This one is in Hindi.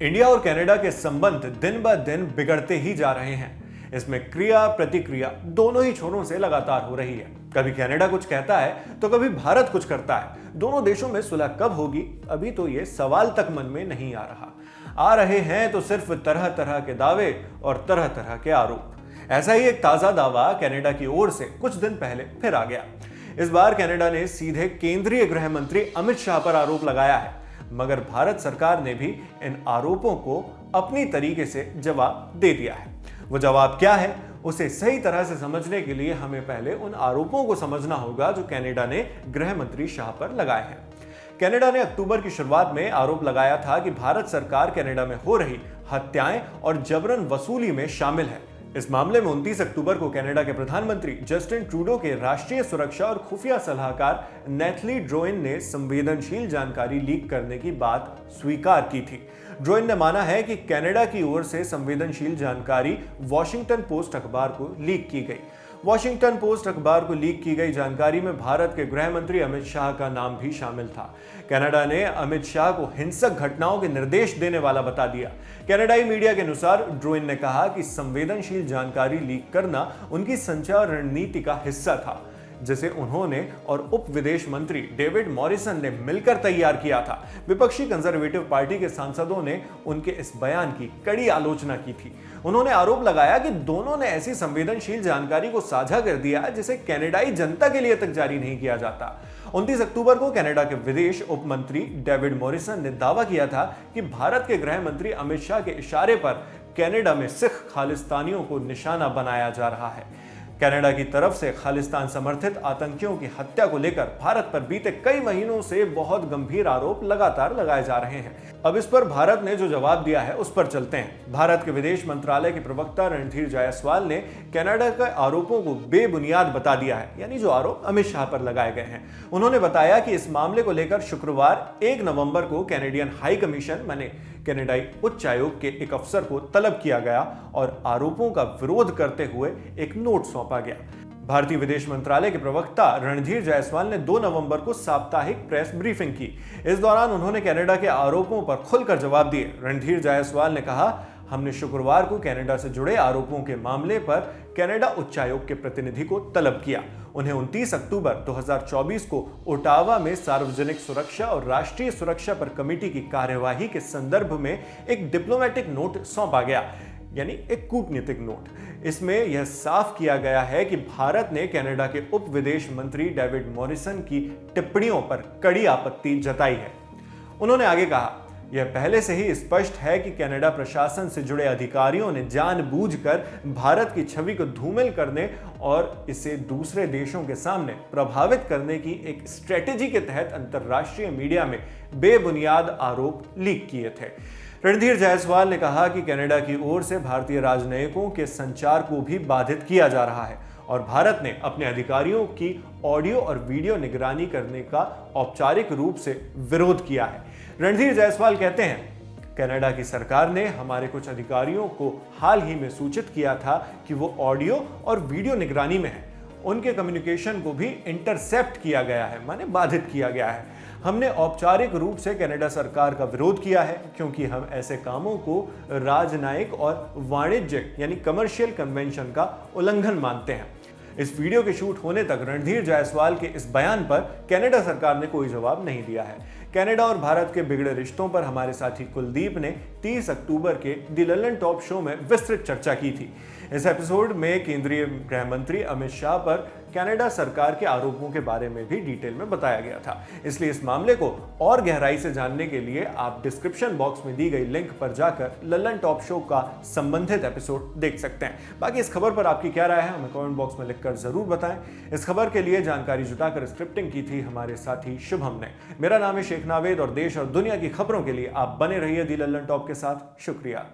इंडिया और कनाडा के संबंध दिन ब दिन बिगड़ते ही जा रहे हैं। इसमें क्रिया प्रतिक्रिया दोनों ही छोरों से लगातार हो रही है। कभी कनाडा कुछ कहता है तो कभी भारत कुछ करता है। दोनों देशों में सुलह कब होगी, अभी तो ये सवाल तक मन में नहीं आ रहा। आ रहे हैं तो सिर्फ तरह तरह के दावे और तरह तरह के आरोप। ऐसा ही एक ताजा दावा कनाडा की ओर से कुछ दिन पहले फिर आ गया। इस बार कनाडा ने सीधे केंद्रीय गृह मंत्री अमित शाह पर आरोप लगाया है, मगर भारत सरकार ने भी इन आरोपों को अपनी तरीके से जवाब दे दिया है। वो जवाब क्या है, उसे सही तरह से समझने के लिए हमें पहले उन आरोपों को समझना होगा जो कनाडा ने गृह मंत्री शाह पर लगाए हैं। कनाडा ने अक्टूबर की शुरुआत में आरोप लगाया था कि भारत सरकार कनाडा में हो रही हत्याएं और जबरन वसूली में शामिल है। इस मामले में 29 अक्टूबर को कनाडा के प्रधानमंत्री जस्टिन ट्रूडो के राष्ट्रीय सुरक्षा और खुफिया सलाहकार नैथली ड्रोइन ने संवेदनशील जानकारी लीक करने की बात स्वीकार की थी। ड्रोइन ने माना है कि कनाडा की ओर से संवेदनशील जानकारी वॉशिंगटन पोस्ट अखबार को लीक की गई। वॉशिंगटन पोस्ट अखबार को लीक की गई जानकारी में भारत के गृह मंत्री अमित शाह का नाम भी शामिल था। कनाडा ने अमित शाह को हिंसक घटनाओं के निर्देश देने वाला बता दिया। कनाडाई मीडिया के अनुसार ड्रोइन ने कहा कि संवेदनशील जानकारी लीक करना उनकी संचार रणनीति का हिस्सा था, जिसे उन्होंने और उप विदेश मंत्री डेविड मॉरिसन ने मिलकर तैयार किया था। विपक्षी कंजर्वेटिव पार्टी के सांसदों ने उनके इस बयान की कड़ी आलोचना की थी। उन्होंने आरोप लगाया कि दोनों ने ऐसी संवेदनशील जानकारी को साझा कर दिया जिसे कनाडाई जनता के लिए तक जारी नहीं किया जाता। 29 अक्टूबर को कनाडा के विदेश उप मंत्री डेविड मॉरिसन ने दावा किया था कि भारत के गृह मंत्री अमित शाह के इशारे पर कनाडा में सिख खालिस्तानियों को निशाना बनाया जा रहा है। कनाडा की तरफ से खालिस्तान समर्थित आतंकियों की हत्या को लेकर भारत पर बीते कई महीनों से बहुत गंभीर आरोप लगातार लगाए जा रहे हैं। अब इस पर भारत ने जो जवाब दिया है उस पर चलते हैं। भारत के विदेश मंत्रालय के प्रवक्ता रणधीर जायसवाल ने कनाडा के आरोपों को बेबुनियाद बता दिया है, यानी जो आरोप अमित शाह पर लगाए गए हैं। उन्होंने बताया कि इस मामले को लेकर शुक्रवार 1 नवंबर को कैनेडियन हाई कमीशन माने कनाडाई उच्च आयोग के एक अफसर को तलब किया गया और आरोपों का विरोध करते हुए एक नोट सौंपा गया। भारतीय विदेश मंत्रालय के प्रवक्ता रणधीर जायसवाल ने 2 नवंबर को साप्ताहिक प्रेस ब्रीफिंग की। इस दौरान उन्होंने कनाडा के आरोपों पर खुलकर जवाब दिए। रणधीर जायसवाल ने कहा, हमने शुक्रवार को कनाडा से जुड़े आरोपों के मामले पर कनाडा उच्चायोग के प्रतिनिधि को तलब किया। उन्हें 29 अक्टूबर 2024 को ओटावा में सार्वजनिक सुरक्षा और राष्ट्रीय सुरक्षा पर कमेटी की कार्यवाही के संदर्भ में एक डिप्लोमेटिक नोट सौंपा गया, यानी एक कूटनीतिक नोट। इसमें यह साफ किया गया है कि भारत ने कनाडा के उप विदेश मंत्री डेविड मॉरिसन की टिप्पणियों पर कड़ी आपत्ति जताई है। उन्होंने आगे कहा, यह पहले से ही स्पष्ट है कि कनाडा प्रशासन से जुड़े अधिकारियों ने जानबूझकर भारत की छवि को धूमिल करने और इसे दूसरे देशों के सामने प्रभावित करने की एक स्ट्रेटेजी के तहत अंतर्राष्ट्रीय मीडिया में बेबुनियाद आरोप लीक किए थे। रणधीर जायसवाल ने कहा कि कनाडा की ओर से भारतीय राजनयिकों के संचार को भी बाधित किया जा रहा है और भारत ने अपने अधिकारियों की ऑडियो और वीडियो निगरानी करने का औपचारिक रूप से विरोध किया है। रणधीर जायसवाल कहते हैं, कनाडा की सरकार ने हमारे कुछ अधिकारियों को हाल ही में सूचित किया था कि वो ऑडियो और वीडियो निगरानी में है। उनके कम्युनिकेशन को भी इंटरसेप्ट किया गया है, माने बाधित किया गया है। हमने औपचारिक रूप से कनाडा सरकार का विरोध किया है क्योंकि हम ऐसे कामों को राजनयिक और वाणिज्यिक यानी कमर्शियल कन्वेंशन का उल्लंघन मानते हैं। इस वीडियो के शूट होने तक रणधीर जायसवाल के इस बयान पर कनाडा सरकार ने कोई जवाब नहीं दिया है। कनाडा और भारत के बिगड़े रिश्तों पर हमारे साथी कुलदीप ने 30 अक्टूबर के दी लल्लन टॉप शो में विस्तृत चर्चा की थी। इस एपिसोड में केंद्रीय गृह मंत्री अमित शाह पर कनाडा सरकार के आरोपों के बारे में भी डिटेल में बताया गया था। इसलिए इस मामले को और गहराई से जानने के लिए आप डिस्क्रिप्शन बॉक्स में दी गई लिंक पर जाकर लल्लन टॉप शो का संबंधित एपिसोड देख सकते हैं। बाकी इस खबर पर आपकी क्या राय है, हमें कमेंट बॉक्स में लिखकर जरूर बताएं। इस खबर के लिए जानकारी जुटाकर स्क्रिप्टिंग की थी हमारे साथी शुभम ने। मेरा नाम है शेख नावेद और देश और दुनिया की खबरों के लिए आप बने रहिए दी लल्लन टॉप के साथ। शुक्रिया।